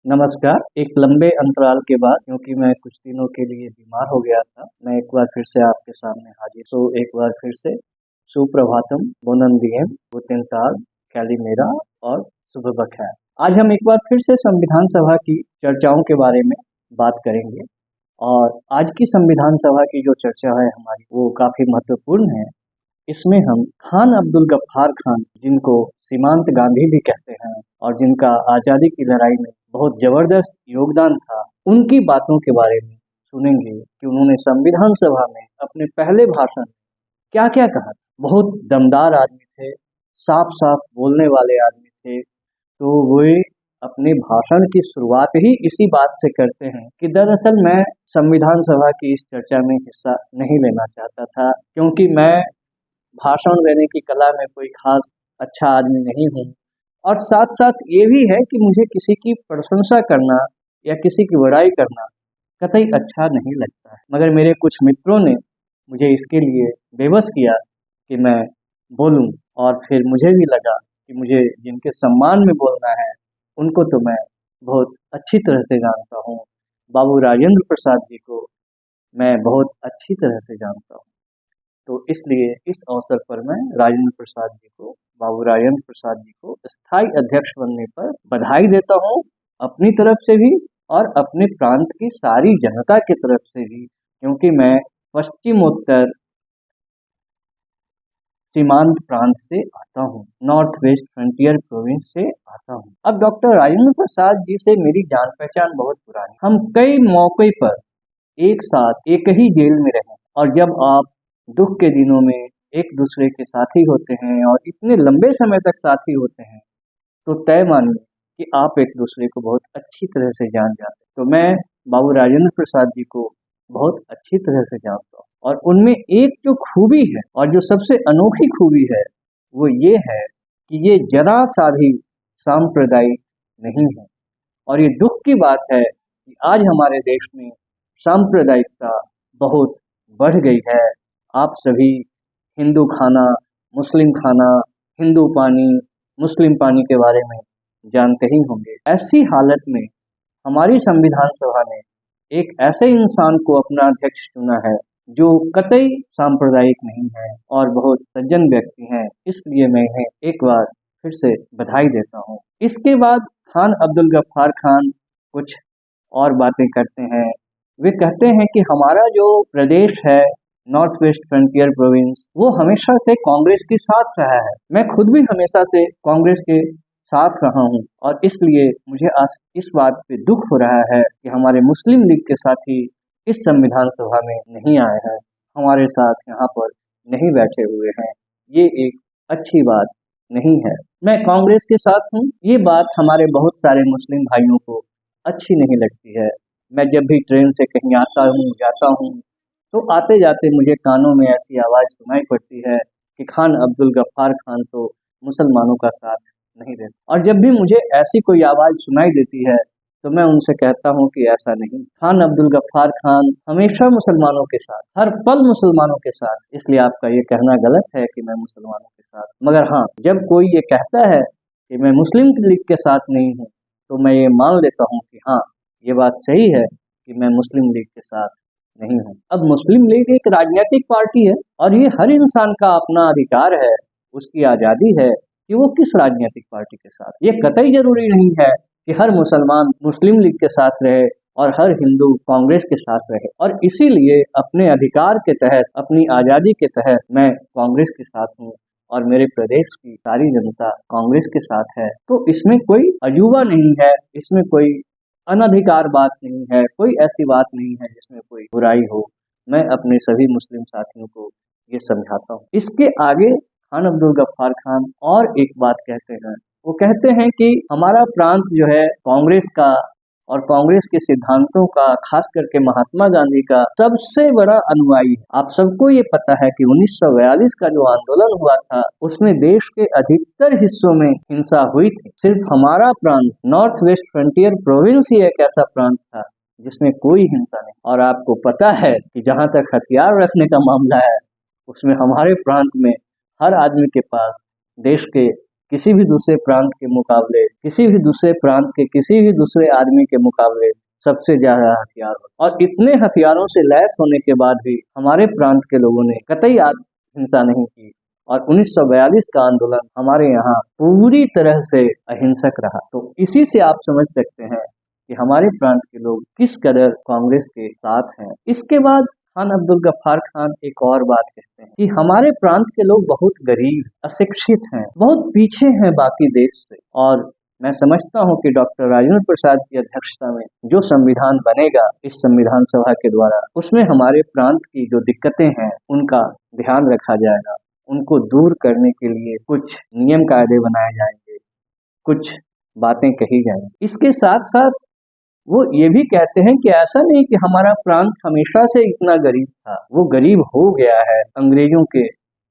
नमस्कार। एक लंबे अंतराल के बाद क्योंकि मैं कुछ दिनों के लिए बीमार हो गया था, मैं एक बार फिर से आपके सामने हाजिर। एक बार फिर से सुप्रभातम, बुनन दिएम, गुतेन ताग, कैलिमेरा और सुबह बखैर। आज हम एक बार फिर से संविधान सभा की चर्चाओं के बारे में बात करेंगे और आज की संविधान सभा की जो चर्चा है हमारी, वो काफ़ी महत्वपूर्ण है। इसमें हम खान अब्दुल गफ्फार खान, जिनको सीमांत गांधी भी कहते हैं और जिनका आज़ादी की लड़ाई में बहुत ज़बरदस्त योगदान था, उनकी बातों के बारे में सुनेंगे कि उन्होंने संविधान सभा में अपने पहले भाषण में क्या क्या कहा। बहुत दमदार आदमी थे, साफ साफ बोलने वाले आदमी थे। तो वे अपने भाषण की शुरुआत ही इसी बात से करते हैं कि दरअसल मैं संविधान सभा की इस चर्चा में हिस्सा नहीं लेना चाहता था, क्योंकि मैं भाषण देने की कला में कोई खास अच्छा आदमी नहीं हूँ, और साथ साथ ये भी है कि मुझे किसी की प्रशंसा करना या किसी की बड़ाई करना कतई अच्छा नहीं लगता है। मगर मेरे कुछ मित्रों ने मुझे इसके लिए बेबस किया कि मैं बोलूं, और फिर मुझे भी लगा कि मुझे जिनके सम्मान में बोलना है उनको तो मैं बहुत अच्छी तरह से जानता हूँ। बाबू राजेंद्र प्रसाद जी को मैं बहुत अच्छी तरह से जानता हूँ। तो इसलिए इस अवसर पर मैं राजेंद्र प्रसाद जी को, बाबू राजेंद्र प्रसाद जी को स्थायी अध्यक्ष बनने पर बधाई देता हूँ, अपनी तरफ से भी और अपने प्रांत की सारी जनता की तरफ से भी, क्योंकि मैं पश्चिमोत्तर सीमांत प्रांत से आता हूँ, नॉर्थ वेस्ट फ्रंटियर प्रोविंस से आता हूँ। अब डॉक्टर राजेंद्र प्रसाद जी से मेरी जान पहचान बहुत पुरानी, हम कई मौके पर एक साथ एक ही जेल में रहे, और जब आप दुख के दिनों में एक दूसरे के साथी होते हैं और इतने लंबे समय तक साथी होते हैं, तो तय मानिए कि आप एक दूसरे को बहुत अच्छी तरह से जान जाते हैं। तो मैं बाबू राजेंद्र प्रसाद जी को बहुत अच्छी तरह से जानता हूँ, और उनमें एक जो खूबी है और जो सबसे अनोखी खूबी है, वो ये है कि ये जरा सा भी सांप्रदायिक नहीं है। और ये दुख की बात है कि आज हमारे देश में सांप्रदायिकता बहुत बढ़ गई है। आप सभी हिंदू खाना, मुस्लिम खाना, हिंदू पानी, मुस्लिम पानी के बारे में जानते ही होंगे। ऐसी हालत में हमारी संविधान सभा ने एक ऐसे इंसान को अपना अध्यक्ष चुना है जो कतई सांप्रदायिक नहीं है और बहुत सज्जन व्यक्ति हैं। इसलिए मैं इन्हें एक बार फिर से बधाई देता हूँ। इसके बाद खान अब्दुल गफ्फार खान कुछ और बातें करते हैं। वे कहते हैं कि हमारा जो प्रदेश है, नॉर्थ वेस्ट फ्रंटियर प्रोविंस, वो हमेशा से कांग्रेस के साथ रहा है। मैं खुद भी हमेशा से कांग्रेस के साथ रहा हूँ, और इसलिए मुझे आज इस बात पे दुख हो रहा है कि हमारे मुस्लिम लीग के साथी इस संविधान सभा में नहीं आए हैं, हमारे साथ यहाँ पर नहीं बैठे हुए हैं। ये एक अच्छी बात नहीं है। मैं कांग्रेस के साथ हूँ, ये बात हमारे बहुत सारे मुस्लिम भाइयों को अच्छी नहीं लगती है। मैं जब भी ट्रेन से कहीं आता हूँ, जाता हूँ, तो आते जाते मुझे कानों में ऐसी आवाज़ सुनाई पड़ती है कि खान अब्दुल गफ्फार खान तो मुसलमानों का साथ नहीं देते। और जब भी मुझे ऐसी कोई आवाज़ सुनाई देती है तो मैं उनसे कहता हूँ कि ऐसा नहीं, खान अब्दुल गफ्फार खान हमेशा मुसलमानों के साथ, हर पल मुसलमानों के साथ। इसलिए आपका ये कहना गलत है कि मैं मुसलमानों के साथ। मगर हाँ, जब कोई ये कहता है कि मैं मुस्लिम लीग के साथ नहीं हूँ, तो मैं ये मान लेता हूँ कि हाँ, ये बात सही है कि मैं मुस्लिम लीग के साथ नहीं हूँ। अब मुस्लिम लीग एक राजनीतिक पार्टी है, और ये हर इंसान का अपना अधिकार है, उसकी आज़ादी है कि वो किस राजनीतिक पार्टी के साथ। ये कतई जरूरी नहीं है कि हर मुसलमान मुस्लिम लीग के साथ रहे और हर हिंदू कांग्रेस के साथ रहे। और इसीलिए अपने अधिकार के तहत, अपनी आज़ादी के तहत मैं कांग्रेस के साथ हूँ, और मेरे प्रदेश की सारी जनता कांग्रेस के साथ है। तो इसमें कोई अजूबा नहीं है, इसमें कोई अनधिकार बात नहीं है, कोई ऐसी बात नहीं है जिसमें कोई बुराई हो। मैं अपने सभी मुस्लिम साथियों को ये समझाता हूँ। इसके आगे खान अब्दुल गफ्फार खान और एक बात कहते हैं। वो कहते हैं कि हमारा प्रांत जो है कांग्रेस का और कांग्रेस के सिद्धांतों का, खास करके महात्मा गांधी का सबसे बड़ा अनुयायी है। आप सबको ये पता है कि 1942 का जो आंदोलन हुआ था, उसमें देश के अधिकतर हिस्सों में हिंसा हुई थी। सिर्फ हमारा प्रांत, नॉर्थ वेस्ट फ्रंटियर प्रोविंस ही एक ऐसा प्रांत था जिसमें कोई हिंसा नहीं। और आपको पता है कि जहां तक हथियार रखने का मामला है, उसमें हमारे प्रांत में हर आदमी के पास देश के किसी भी दूसरे प्रांत के मुकाबले, किसी भी दूसरे प्रांत के किसी भी दूसरे आदमी के मुकाबले सबसे ज्यादा हथियार और इतने हथियारों से लैस होने के बाद भी हमारे प्रांत के लोगों ने कतई हिंसा नहीं की और 1942 का आंदोलन हमारे यहाँ पूरी तरह से अहिंसक रहा। तो इसी से आप समझ सकते हैं कि हमारे प्रांत के लोग किस कदर कांग्रेस के साथ हैं। इसके बाद खान अब्दुल गफ्फार खान एक और बात कहते हैं कि हमारे प्रांत के लोग बहुत गरीब, अशिक्षित हैं, बहुत पीछे हैं बाकी देश से, और मैं समझता हूं कि डॉक्टर राजेंद्र प्रसाद की अध्यक्षता में जो संविधान बनेगा इस संविधान सभा के द्वारा, उसमें हमारे प्रांत की जो दिक्कतें हैं उनका ध्यान रखा जाएगा, उनको दूर करने के लिए कुछ नियम कायदे बनाए जाएंगे, कुछ बातें कही जाएंगी। इसके साथ साथ वो ये भी कहते हैं कि ऐसा नहीं कि हमारा प्रांत हमेशा से इतना गरीब था, वो गरीब हो गया है अंग्रेजों के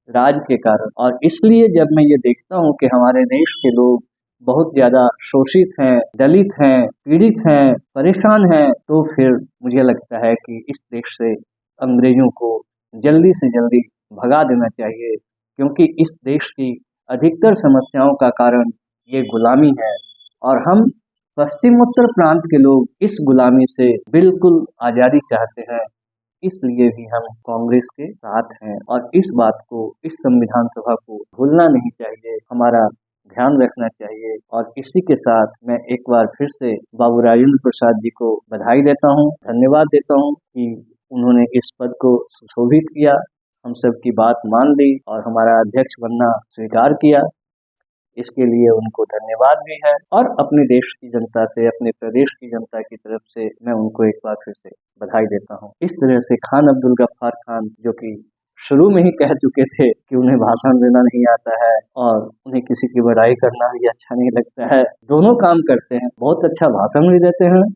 राज के कारण, और इसलिए जब मैं ये देखता हूँ कि हमारे देश के लोग बहुत ज्यादा शोषित हैं, दलित हैं, पीड़ित हैं, परेशान हैं, तो फिर मुझे लगता है कि इस देश से अंग्रेजों को जल्दी से जल्दी भगा देना चाहिए, क्योंकि इस देश की अधिकतर समस्याओं का कारण ये गुलामी है और हम पश्चिमोत्तर प्रांत के लोग इस गुलामी से बिल्कुल आज़ादी चाहते हैं। इसलिए भी हम कांग्रेस के साथ हैं और इस बात को, इस संविधान सभा को भूलना नहीं चाहिए, हमारा ध्यान रखना चाहिए। और इसी के साथ मैं एक बार फिर से बाबू राजेंद्र प्रसाद जी को बधाई देता हूँ, धन्यवाद देता हूँ कि उन्होंने इस पद को सुशोभित किया, हम सबकी बात मान ली और हमारा अध्यक्ष बनना स्वीकार किया। इसके लिए उनको धन्यवाद भी है और अपने देश की जनता से, अपने प्रदेश की जनता की तरफ से मैं उनको एक बार फिर से बधाई देता हूँ। इस तरह से खान अब्दुल गफ्फार खान, जो कि शुरू में ही कह चुके थे कि उन्हें भाषण देना नहीं आता है और उन्हें किसी की बड़ाई करना भी अच्छा नहीं लगता है, दोनों काम करते हैं, बहुत अच्छा भाषण भी देते हैं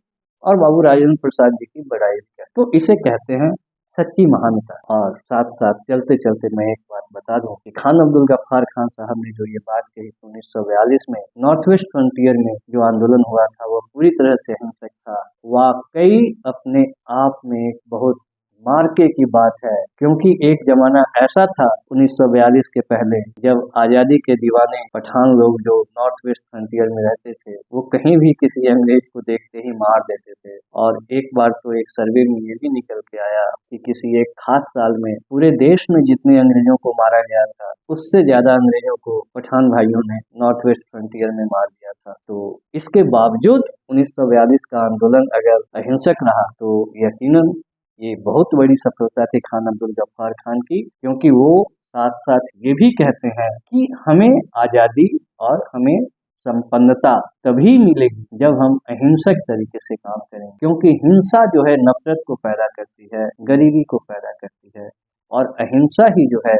और बाबू राजेंद्र प्रसाद जी की बड़ाई भी करते हैं। तो इसे कहते हैं सच्ची महानता। और साथ साथ चलते चलते मैं एक बात बता दूं कि खान अब्दुल गफ्फार खान साहब ने जो ये बात कही 1942 में नॉर्थ वेस्ट फ्रंटियर में जो आंदोलन हुआ था वो पूरी तरह से अहिंसक था, वाकई अपने आप में एक बहुत मार्के की बात है, क्योंकि एक जमाना ऐसा था 1942 के पहले जब आजादी के दीवाने पठान लोग जो नॉर्थ वेस्ट फ्रंटियर में रहते थे वो कहीं भी किसी अंग्रेज को देखते ही मार देते थे। और एक बार तो एक सर्वे में ये भी निकल के आया कि किसी एक खास साल में पूरे देश में जितने अंग्रेजों को मारा गया था उससे ज्यादा अंग्रेजों को पठान भाइयों ने नॉर्थ वेस्ट फ्रंटियर में मार दिया था। तो इसके बावजूद 1942 का आंदोलन अगर अहिंसक रहा तो यकीनन ये बहुत बड़ी सफलता थी खान अब्दुल गफ्फार खान की, क्योंकि वो साथ साथ ये भी कहते हैं कि हमें आजादी और हमें संपन्नता तभी मिलेगी जब हम अहिंसक तरीके से काम करेंगे, क्योंकि हिंसा जो है नफरत को पैदा करती है, गरीबी को पैदा करती है, और अहिंसा ही जो है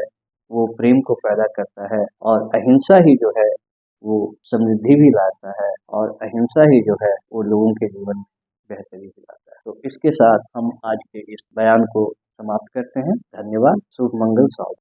वो प्रेम को पैदा करता है, और अहिंसा ही जो है वो समृद्धि भी लाता है, और अहिंसा ही जो है वो लोगों के जीवन में बेहतरी भी लाता है। तो इसके साथ हम आज के इस बयान को समाप्त करते हैं। धन्यवाद। शुभ मंगल। साउथ।